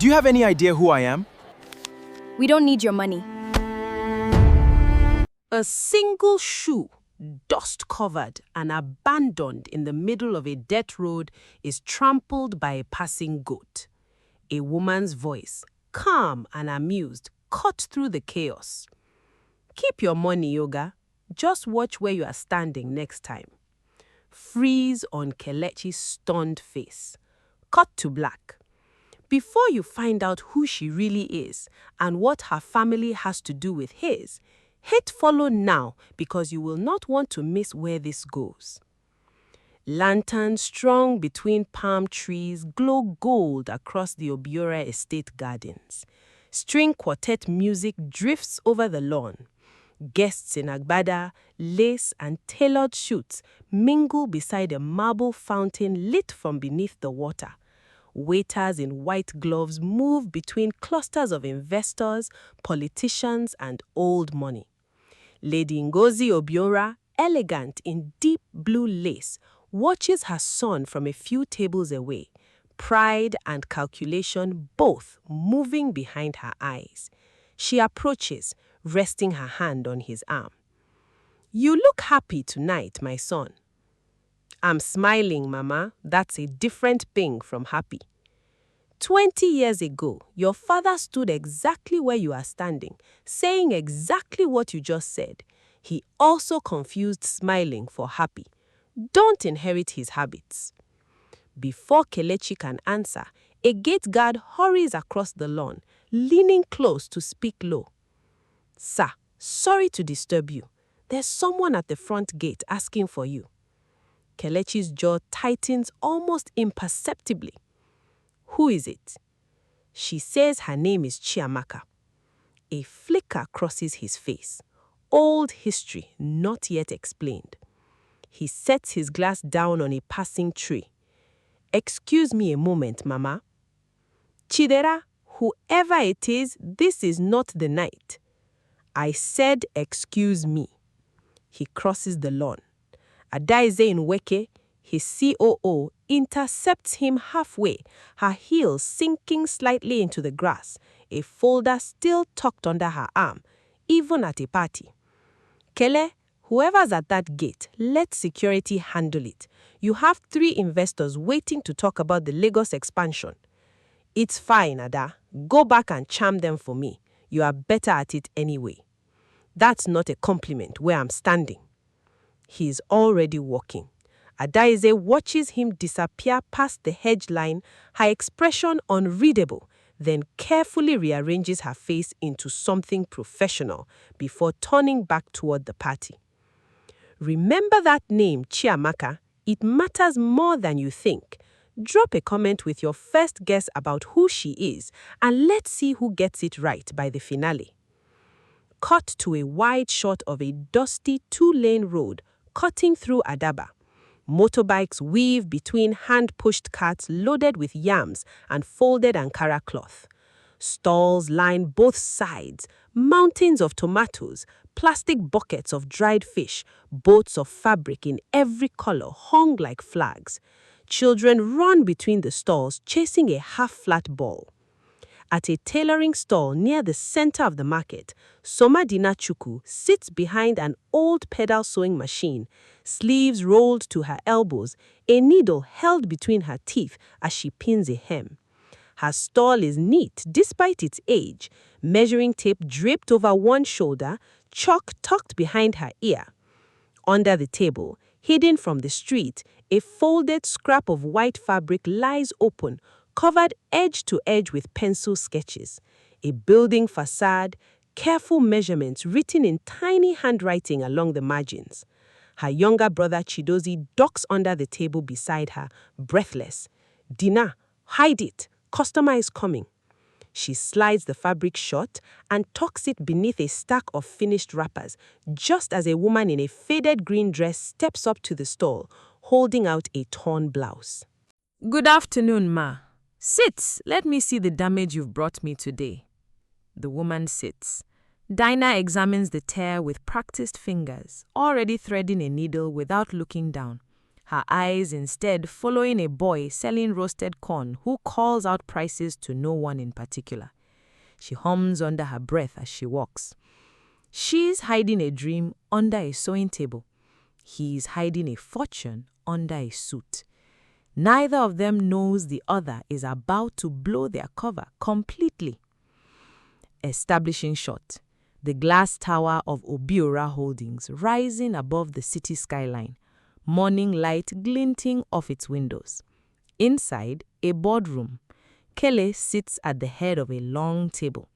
Do you have any idea who I am? We don't need your money. A single shoe, dust-covered and abandoned in the middle of a dirt road, is trampled by a passing goat. A woman's voice, calm and amused, cut through the chaos. Keep your money, Yoga. Just watch where you are standing next time. Freeze on Kelechi's stunned face. Cut to black. Before you find out who she really is and what her family has to do with his, hit follow now because you will not want to miss where this goes. Lanterns strung between palm trees glow gold across the Obiora estate gardens. String quartet music drifts over the lawn. Guests in agbada, lace and tailored suits mingle beside a marble fountain lit from beneath the water. Waiters in white gloves move between clusters of investors, politicians, and old money. Lady Ngozi Obiora, elegant in deep blue lace, watches her son from a few tables away, pride and calculation both moving behind her eyes. She approaches, resting her hand on his arm. "You look happy tonight, my son." "I'm smiling, Mama. That's a different thing from happy. 20 years ago, your father stood exactly where you are standing, saying exactly what you just said. He also confused smiling for happy. Don't inherit his habits." Before Kelechi can answer, a gate guard hurries across the lawn, leaning close to speak low. "Sir, sorry to disturb you. There's someone at the front gate asking for you." Kelechi's jaw tightens almost imperceptibly. "Who is it?" She says her name is Chiamaka. A flicker crosses his face. Old history not yet explained. He sets his glass down on a passing tray. "Excuse me a moment, Mama." "Chidera, whoever it is, this is not the night." "I said excuse me." He crosses the lawn. Adaize Nweke, his COO, intercepts him halfway, her heels sinking slightly into the grass, a folder still tucked under her arm, even at a party. "Kele, whoever's at that gate, let security handle it. You have 3 investors waiting to talk about the Lagos expansion." "It's fine, Ada. Go back and charm them for me. You are better at it anyway." "That's not a compliment where I'm standing." He is already walking. Adaize watches him disappear past the hedge line, her expression unreadable, then carefully rearranges her face into something professional before turning back toward the party. "Remember that name, Chiamaka. It matters more than you think. Drop a comment with your first guess about who she is, and let's see who gets it right by the finale." Cut to a wide shot of a dusty 2-lane road cutting through Adaba. Motorbikes weave between hand-pushed carts loaded with yams and folded Ankara cloth. Stalls line both sides, mountains of tomatoes, plastic buckets of dried fish, boats of fabric in every color hung like flags. Children run between the stalls chasing a half-flat ball. At a tailoring stall near the center of the market, Somadina sits behind an old pedal sewing machine, sleeves rolled to her elbows, a needle held between her teeth as she pins a hem. Her stall is neat despite its age, measuring tape draped over one shoulder, chalk tucked behind her ear. Under the table, hidden from the street, a folded scrap of white fabric lies open, covered edge to edge with pencil sketches. A building facade, careful measurements written in tiny handwriting along the margins. Her younger brother Chidozie ducks under the table beside her, breathless. "Dina, hide it. Customer is coming." She slides the fabric shut and tucks it beneath a stack of finished wrappers, just as a woman in a faded green dress steps up to the stall, holding out a torn blouse. "Good afternoon, Ma. Sit, let me see the damage you've brought me today." The woman sits. Dinah examines the tear with practiced fingers, already threading a needle without looking down. her eyes instead following a boy selling roasted corn who calls out prices to no one in particular. She hums under her breath as she walks. She's hiding a dream under a sewing table. He's hiding a fortune under a suit. Neither of them knows the other is about to blow their cover completely. Establishing shot, the glass tower of Obiora Holdings rising above the city skyline, morning light glinting off its windows. Inside, a boardroom. Kele sits at the head of a long table,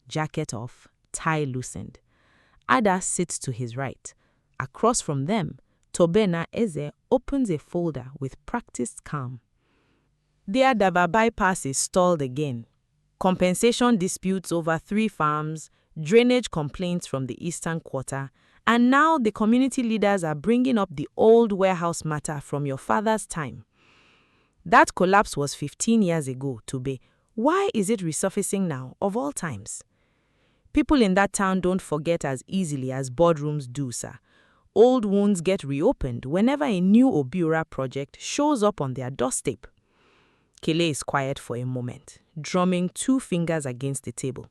jacket off, tie loosened. Ada sits to his right. Across from them, Tobena Eze opens a folder with practiced calm. The Adaba bypass is stalled again. Compensation disputes over 3 farms, drainage complaints from the eastern quarter, and now the community leaders are bringing up the old warehouse matter from your father's time. That collapse was 15 years ago, Tobe. Why is it resurfacing now, of all times? People in that town don't forget as easily as boardrooms do, sir. Old wounds get reopened whenever a new Obiora project shows up on their doorstep. Kele is quiet for a moment, drumming 2 fingers against the table.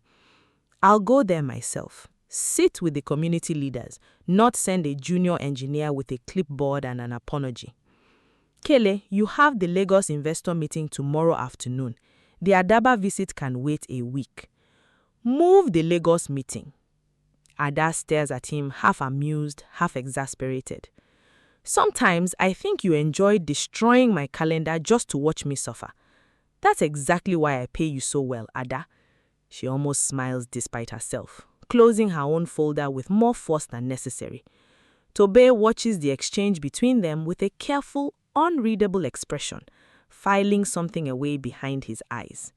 I'll go there myself. Sit with the community leaders, not send a junior engineer with a clipboard and an apology. Kele, you have the Lagos investor meeting tomorrow afternoon. The Adaba visit can wait a week. Move the Lagos meeting. Ada stares at him, half amused, half exasperated. Sometimes I think you enjoy destroying my calendar just to watch me suffer. That's exactly why I pay you so well, Ada. She almost smiles despite herself, closing her own folder with more force than necessary. Tobe watches the exchange between them with a careful, unreadable expression, filing something away behind his eyes.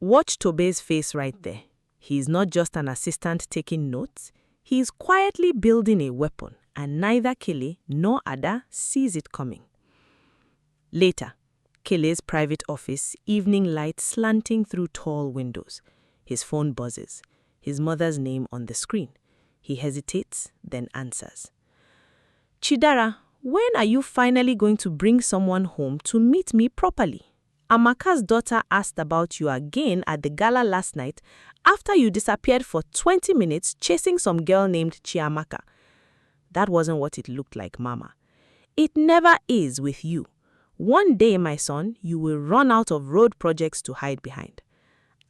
Watch Tobe's face right there. He's not just an assistant taking notes. He's quietly building a weapon, and neither Kele nor Ada sees it coming. Later, Kele's private office, evening light slanting through tall windows. His phone buzzes, his mother's name on the screen. He hesitates, then answers. Chidara, when are you finally going to bring someone home to meet me properly? Amaka's daughter asked about you again at the gala last night after you disappeared for 20 minutes chasing some girl named Chiamaka. That wasn't what it looked like, Mama. It never is with you. One day, my son, you will run out of road projects to hide behind.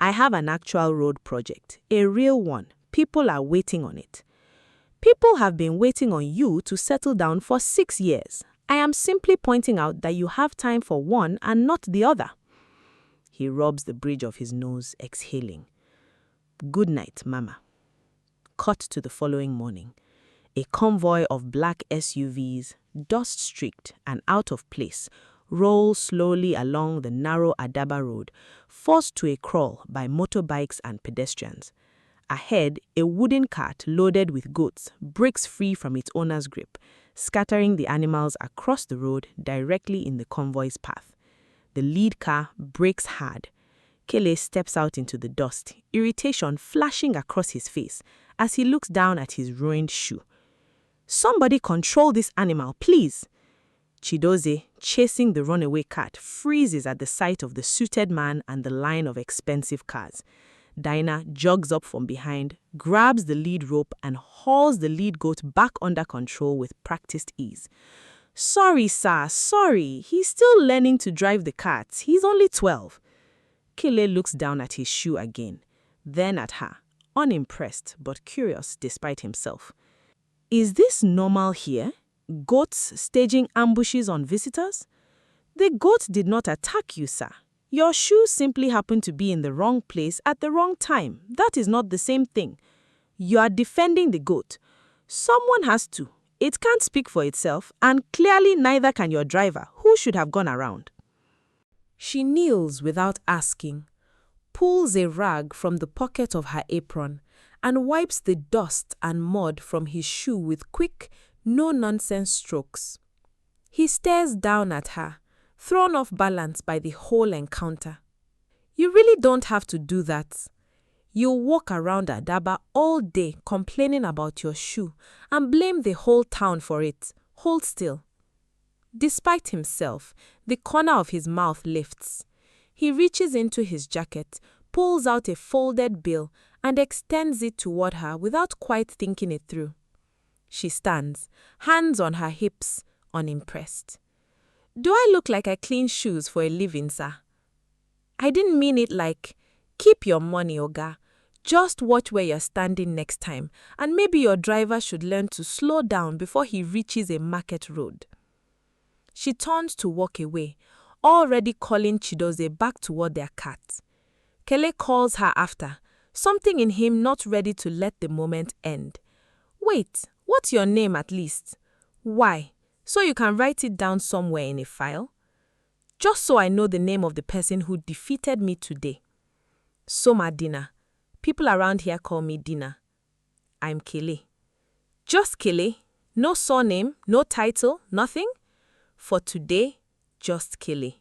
I have an actual road project, a real one. People are waiting on it. People have been waiting on you to settle down for 6 years. I am simply pointing out that you have time for one and not the other. He rubs the bridge of his nose, exhaling. Good night, Mama. Cut to the following morning. A convoy of black SUVs, dust-streaked and out of place, rolls slowly along the narrow Adaba road, forced to a crawl by motorbikes and pedestrians. Ahead, a wooden cart loaded with goats breaks free from its owner's grip, scattering the animals across the road directly in the convoy's path. The lead car brakes hard. Kele steps out into the dust, irritation flashing across his face as he looks down at his ruined shoe. Somebody control this animal, please. Chidoze, chasing the runaway cart, freezes at the sight of the suited man and the line of expensive cars. Dinah jogs up from behind, grabs the lead rope and hauls the lead goat back under control with practiced ease. Sorry, sir, sorry. He's still learning to drive the cart. He's only 12. Kele looks down at his shoe again, then at her, unimpressed but curious despite himself. Is this normal here? Goats staging ambushes on visitors? The goat did not attack you, sir. Your shoe simply happened to be in the wrong place at the wrong time. That is not the same thing. You are defending the goat. Someone has to. It can't speak for itself, and clearly neither can your driver, who should have gone around. She kneels without asking, pulls a rag from the pocket of her apron, and wipes the dust and mud from his shoe with quick, no-nonsense strokes. He stares down at her, thrown off balance by the whole encounter. You really don't have to do that. You'll walk around Adaba all day complaining about your shoe and blame the whole town for it. Hold still. Despite himself, the corner of his mouth lifts. He reaches into his jacket, pulls out a folded bill, and extends it toward her without quite thinking it through. She stands, hands on her hips, unimpressed. Do I look like I clean shoes for a living, sir? I didn't mean it like, keep your money, Oga. Just watch where you're standing next time, and maybe your driver should learn to slow down before he reaches a market road. She turns to walk away, already calling Chidoze back toward their cat. Kele calls her after, something in him not ready to let the moment end. Wait, what's your name at least? Why? So you can write it down somewhere in a file? Just so I know the name of the person who defeated me today. Somadina. People around here call me Dina. I'm Kele. Just Kele. No surname, no title, nothing? For today, just Kele.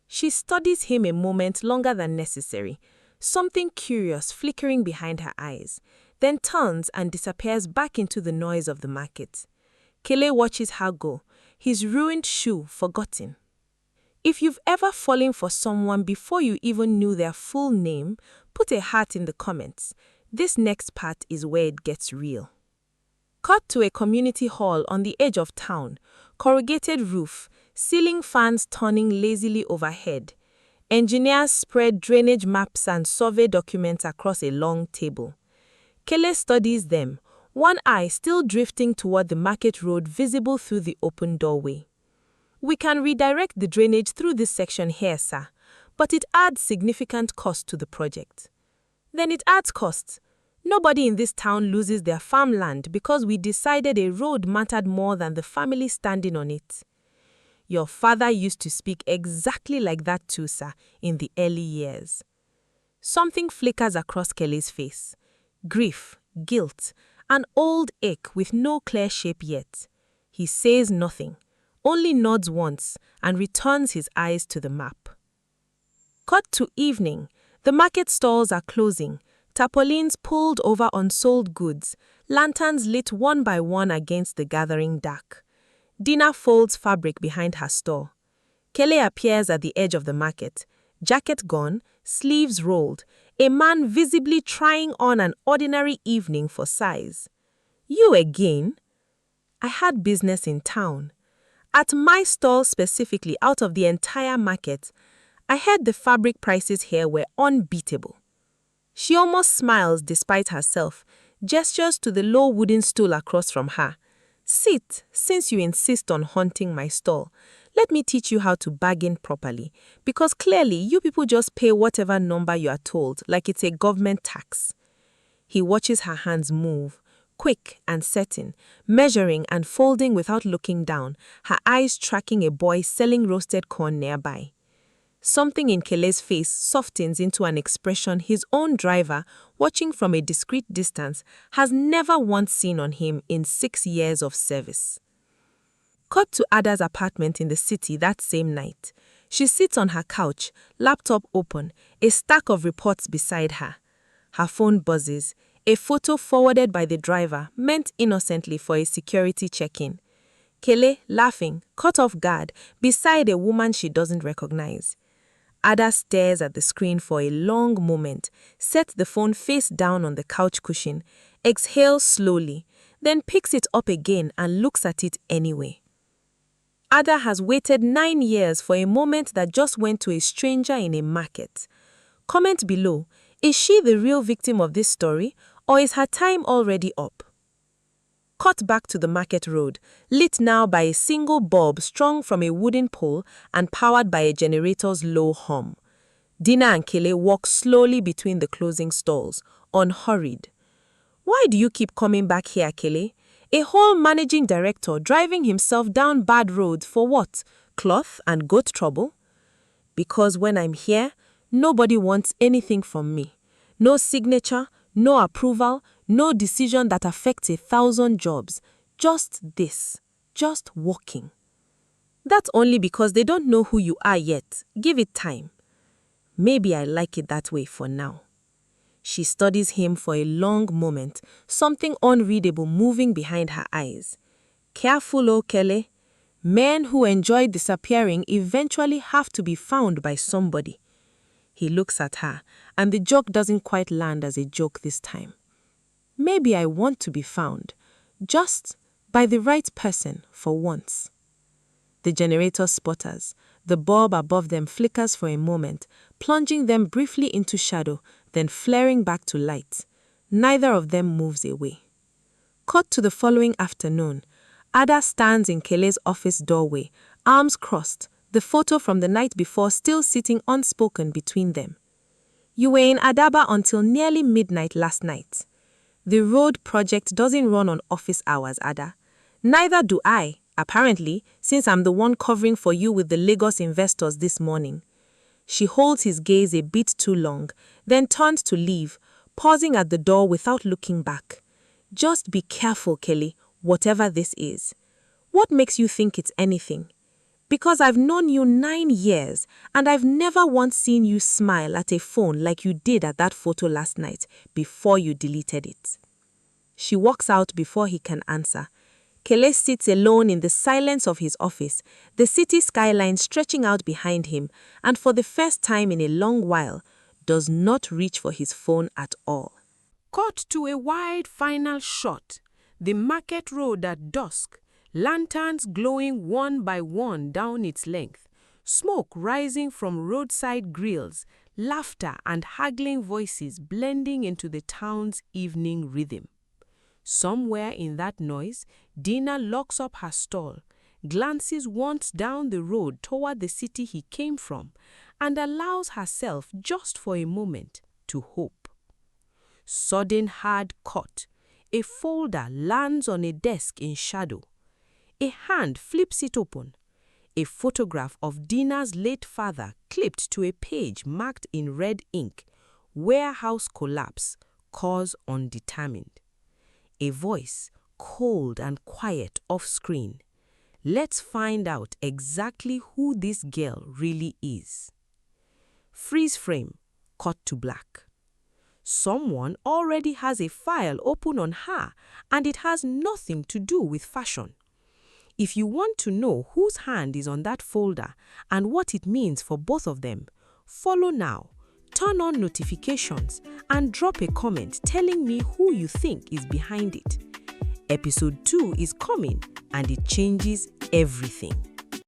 She studies him a moment longer than necessary, something curious flickering behind her eyes, then turns and disappears back into the noise of the market. Kele watches her go, his ruined shoe forgotten. If you've ever fallen for someone before you even knew their full name, put a heart in the comments. This next part is where it gets real. Cut to a community hall on the edge of town, corrugated roof, ceiling fans turning lazily overhead. Engineers spread drainage maps and survey documents across a long table. Kele studies them, one eye still drifting toward the market road visible through the open doorway. We can redirect the drainage through this section here, sir, but it adds significant cost to the project. Then it adds cost. Nobody in this town loses their farmland because we decided a road mattered more than the family standing on it. Your father used to speak exactly like that too, sir, in the early years. Something flickers across Kele's face. Grief, guilt, an old ache with no clear shape yet. He says nothing, only nods once and returns his eyes to the map. Cut to evening. The market stalls are closing, tarpaulins pulled over unsold goods, lanterns lit one by one against the gathering dark. Dina folds fabric behind her store. Kele appears at the edge of the market, jacket gone, sleeves rolled, a man visibly trying on an ordinary evening for size. You again? I had business in town. At my stall specifically, out of the entire market, I heard the fabric prices here were unbeatable. She almost smiles despite herself, gestures to the low wooden stool across from her. Sit, since you insist on haunting my stall. Let me teach you how to bargain properly, because clearly you people just pay whatever number you are told, like it's a government tax. He watches her hands move, quick and certain, measuring and folding without looking down, her eyes tracking a boy selling roasted corn nearby. Something in Kele's face softens into an expression his own driver, watching from a discreet distance, has never once seen on him in 6 years of service. Cut to Ada's apartment in the city that same night. She sits on her couch, laptop open, a stack of reports beside her. Her phone buzzes, a photo forwarded by the driver, meant innocently for a security check-in. Kele, laughing, caught off guard, beside a woman she doesn't recognize. Ada stares at the screen for a long moment, sets the phone face down on the couch cushion, exhales slowly, then picks it up again and looks at it anyway. Ada has waited 9 years for a moment that just went to a stranger in a market. Comment below, is she the real victim of this story, or is her time already up? Cut back to the market road, lit now by a single bulb strung from a wooden pole and powered by a generator's low hum. Dina and Kele walk slowly between the closing stalls, unhurried. Why do you keep coming back here, Kele? A whole managing director driving himself down bad roads for what? Cloth and goat trouble? Because when I'm here, nobody wants anything from me. No signature, no approval, no decision that affects 1,000 jobs. Just this. Just walking. That's only because they don't know who you are yet. Give it time. Maybe I like it that way for now. She studies him for a long moment, something unreadable moving behind her eyes. Careful, oh Kele. Men who enjoy disappearing eventually have to be found by somebody. He looks at her, and the joke doesn't quite land as a joke this time. Maybe I want to be found, just by the right person for once. The generator sputters. The bulb above them flickers for a moment, plunging them briefly into shadow, then flaring back to light. Neither of them moves away. Cut to the following afternoon. Ada stands in Kele's office doorway, arms crossed, the photo from the night before still sitting unspoken between them. You were in Adaba until nearly midnight last night. The road project doesn't run on office hours, Ada. Neither do I, apparently, since I'm the one covering for you with the Lagos investors this morning. She holds his gaze a bit too long, then turns to leave, pausing at the door without looking back. Just be careful, Kele, whatever this is. What makes you think it's anything? Because I've known you 9 years, and I've never once seen you smile at a phone like you did at that photo last night before you deleted it. She walks out before he can answer. Kele sits alone in the silence of his office, the city skyline stretching out behind him, and for the first time in a long while, does not reach for his phone at all. Cut to a wide final shot. The market road at dusk, lanterns glowing one by one down its length, smoke rising from roadside grills, laughter and haggling voices blending into the town's evening rhythm. Somewhere in that noise, Dina locks up her stall, glances once down the road toward the city he came from, and allows herself just for a moment to hope. Sudden hard cut. A folder lands on a desk in shadow. A hand flips it open. A photograph of Dina's late father clipped to a page marked in red ink, "Warehouse collapse, cause undetermined." A voice, cold and quiet off-screen. Let's find out exactly who this girl really is. Freeze frame, cut to black. Someone already has a file open on her, and it has nothing to do with fashion. If you want to know whose hand is on that folder and what it means for both of them, follow now, turn on notifications, and drop a comment telling me who you think is behind it. Episode 2 is coming, and it changes everything.